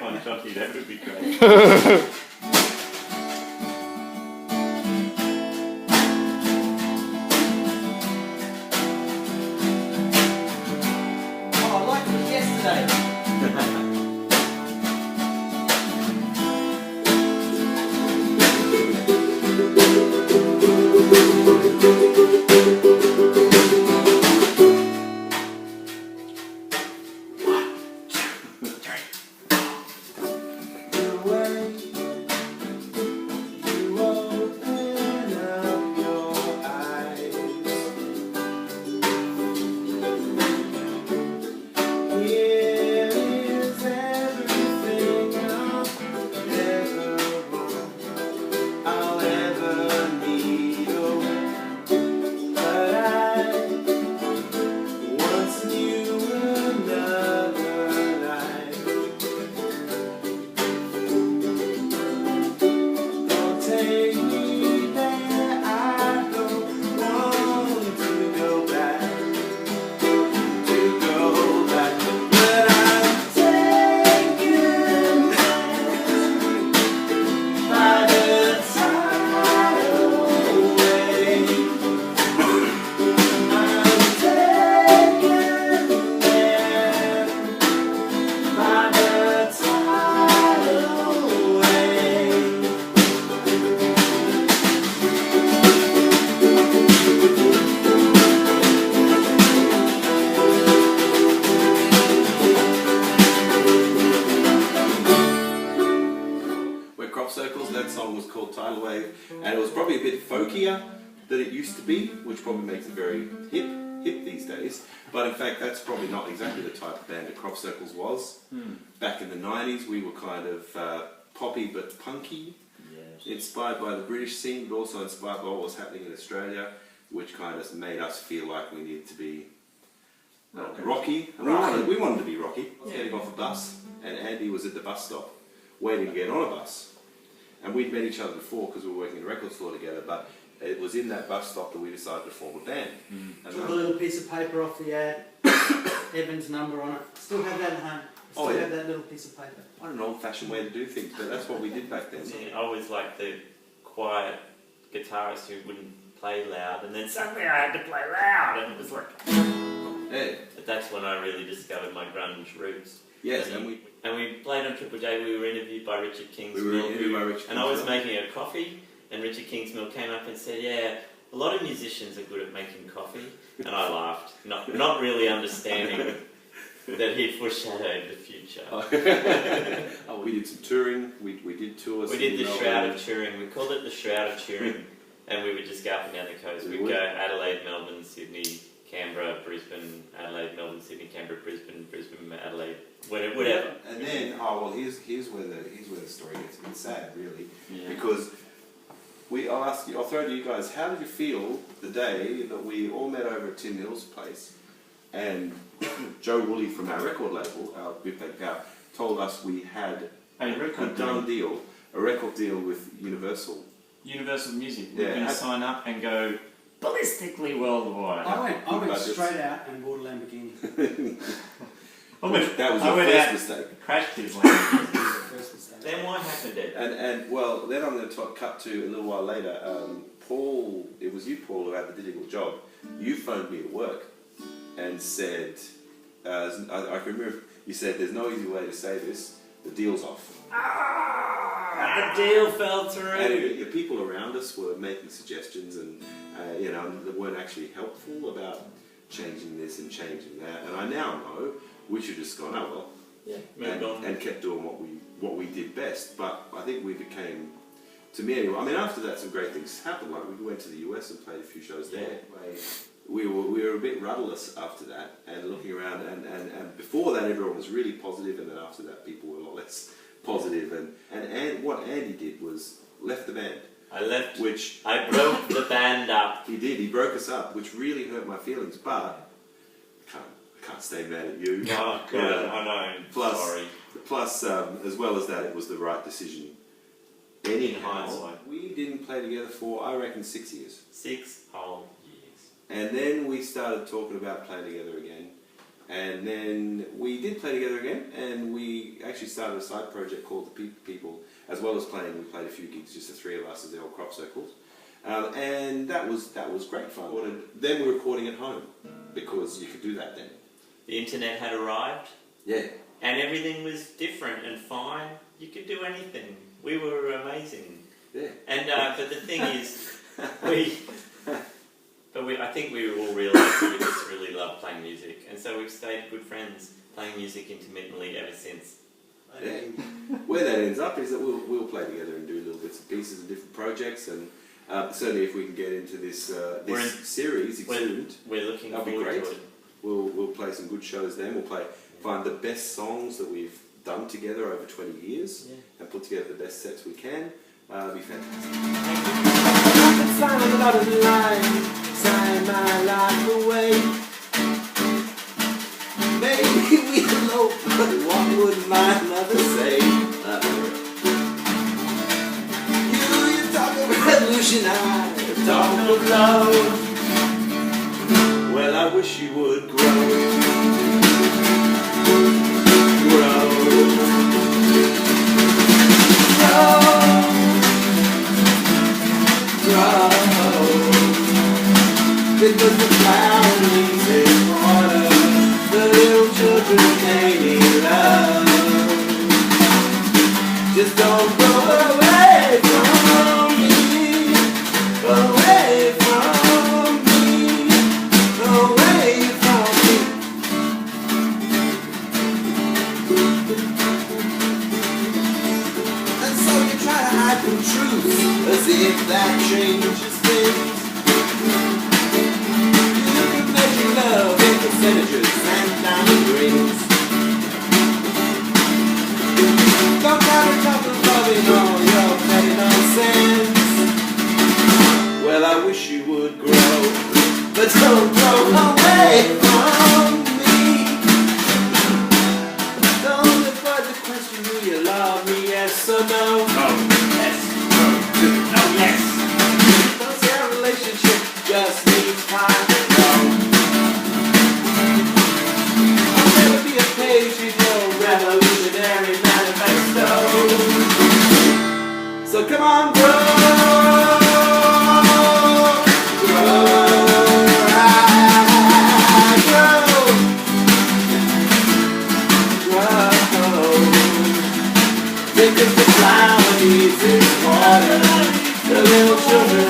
on Johnny, that would be great. And it was probably a bit folkier than it used to be, which probably makes it very hip these days. But in fact, that's probably not exactly the type of band that Crop Circles was. Back in the 90s, we were kind of poppy but punky, inspired by the British scene, but also inspired by what was happening in Australia, which kind of made us feel like we needed to be rocky. And we wanted to be rocky. I was getting off a bus, and Andy was at the bus stop, waiting to get on a bus. And we'd met each other before because we were working in a record store together, but it was in that bus stop that we decided to form a band. And took a little piece of paper off the ad, Evan's number on it. Still have that at home. Still have that little piece of paper. What an old-fashioned way to do things, but that's what we did back then. I was like the quiet guitarist who wouldn't play loud, and then suddenly I had to play loud, and it was like... But that's when I really discovered my grunge roots. Yes, and we played on Triple J. We were interviewed by Richard Kingsmill. And I was making a coffee, and Richard Kingsmill came up and said, "Yeah, a lot of musicians are good at making coffee." And I laughed, not really understanding that he foreshadowed the future. We did some touring. We did tours. We did the Shroud of Touring. We called it the Shroud of Touring, and we would just go up and down the coast. We'd go Adelaide, Melbourne, Sydney, Canberra, Brisbane, Adelaide, Melbourne, Sydney, Canberra, Brisbane, Adelaide, whatever. And then, here's where the story gets a bit sad, really, because I'll throw to you guys. How did you feel the day that we all met over at Tim Hill's place, and Joe Woolley from our record label, our Big Bang Power, told us we had a record deal with Universal Music. We're going to sign up and go ballistically worldwide. I went straight out and bought a Lamborghini. That was your first mistake. Crashed his Lamborghini. Then what happened, Ed? And well, then I'm going to cut to a little while later. Paul, it was you, Paul, who had the difficult job. You phoned me at work and said, I can remember, you said, "There's no easy way to say this. The deal's off." The deal fell through. And the people around us were making suggestions, and that weren't actually helpful about changing this and changing that. And I now know we should have just gone, oh well, and kept doing what we did best. But I think we became, to me anyway. I mean, after that, some great things happened. Like we went to the US and played a few shows there. We were a bit rudderless after that, and looking around, and before that, everyone was really positive, and then after that, people were a lot less positive. And what Andy did was left the band. I broke the band up. He did. He broke us up, which really hurt my feelings. But I can't stay mad at you. Oh, God, I know. Sorry. Plus, as well as that, it was the right decision. In hindsight, we didn't play together for, I reckon, 6 years. 6 whole years. And then we started talking about playing together again. And then we did play together again, and we actually started a side project called the People. As well as playing, we played a few gigs, just the three of us as the old crop circles. And that was great fun. And then we were recording at home, because you could do that then. The internet had arrived. Yeah. And everything was different and fine. You could do anything. We were amazing. Yeah. And but the thing is, I think we all realised that we just really love playing music, and so we've stayed good friends, playing music intermittently ever since. Yeah. Where that ends up is that we'll play together and do little bits and pieces of different projects, and certainly if we can get into this series, Exhumed, we're looking that'll forward be great. to it. We'll play some good shows then. We'll find the best songs that we've done together over 20 years and put together the best sets we can. It'll be fantastic. Sign my life away. Maybe we elope, but what would my mother say? You talk of revolution, I talk of love. Well, I wish you would grow. Because the flower needs its water, the little children they need love. Just don't go away from me, away from me, away from me. And so you try to hide from truth, as if that changes things. Love in percentages and diamond rings. Don't try to talk of loving all your petty nonsense. Well, I wish you would grow, but don't go away from me. Don't avoid the question, do you love me, yes or no? No, yes, no, yes. Don't say our relationship just needs time. Page in your revolutionary manifesto. So come on, grow, grow, grow. Because the flower needs its water, the little children